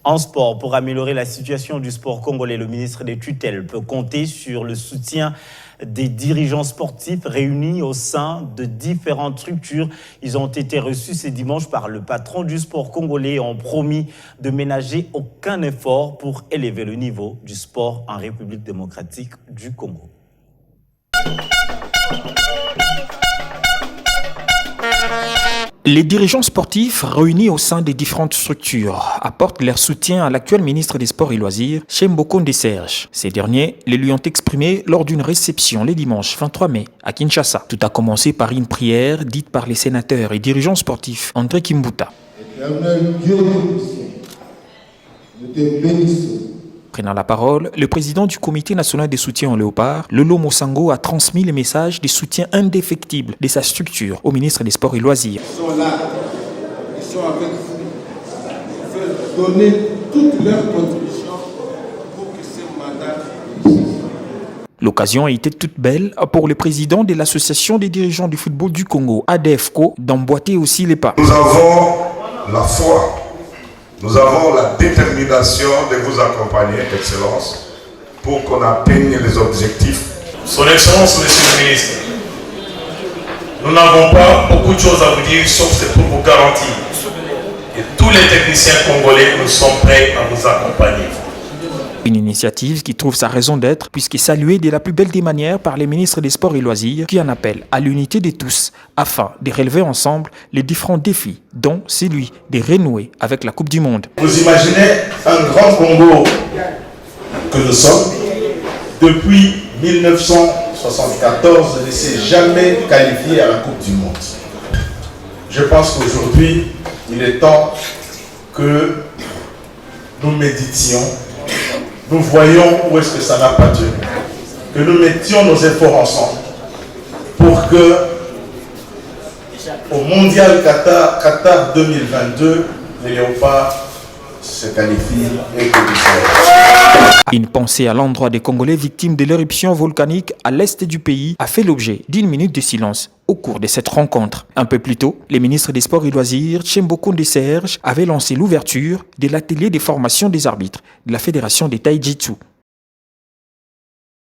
En sport, pour améliorer la situation du sport congolais, le ministre des tutelles peut compter sur le soutien des dirigeants sportifs réunis au sein de différentes structures. Ils ont été reçus ce dimanche par le patron du sport congolais et ont promis de ménager aucun effort pour élever le niveau du sport en République démocratique du Congo. Les dirigeants sportifs réunis au sein des différentes structures apportent leur soutien à l'actuel ministre des Sports et Loisirs, Tshembokonde Serge. Ces derniers les lui ont exprimé lors d'une réception le dimanche 23 mai à Kinshasa. Tout a commencé par une prière dite par les sénateurs et dirigeants sportifs André Kimbuta. Prenant la parole, le président du comité national de soutien au léopard, Lolo Mosango, a transmis les messages de soutien indéfectible de sa structure au ministre des Sports et Loisirs. Ils sont là, ils sont avec vous. Ils veulent donner toute leur contribution pour que ce mandat réussisse. L'occasion a été toute belle pour le président de l'association des dirigeants du football du Congo, ADEFCO, d'emboîter aussi les pas. Nous avons la foi. Nous avons la détermination de vous accompagner, Excellence, pour qu'on atteigne les objectifs. Son Excellence, Monsieur le Ministre, nous n'avons pas beaucoup de choses à vous dire, sauf c'est pour vous garantir. Et tous les techniciens congolais, nous sommes prêts à vous accompagner. Une initiative qui trouve sa raison d'être puisqu'elle est saluée de la plus belle des manières par les ministres des Sports et Loisirs qui en appellent à l'unité de tous afin de relever ensemble les différents défis, dont celui de renouer avec la Coupe du Monde. Vous imaginez un grand Congo que nous sommes. Depuis 1974, ne s'est jamais qualifié à la Coupe du Monde. Je pense qu'aujourd'hui, il est temps que nous méditions. Nous voyons où est-ce que ça n'a pas tenu. Que nous mettions nos efforts ensemble pour que au Mondial Qatar 2022, les léopards se qualifient et que nous soyons. Une pensée à l'endroit des Congolais victimes de l'éruption volcanique à l'est du pays a fait l'objet d'une minute de silence au cours de cette rencontre. Un peu plus tôt, les ministres des Sports et Loisirs, Tshembokonde Serge, avaient lancé l'ouverture de l'atelier de formation des arbitres de la Fédération des Taijitsu.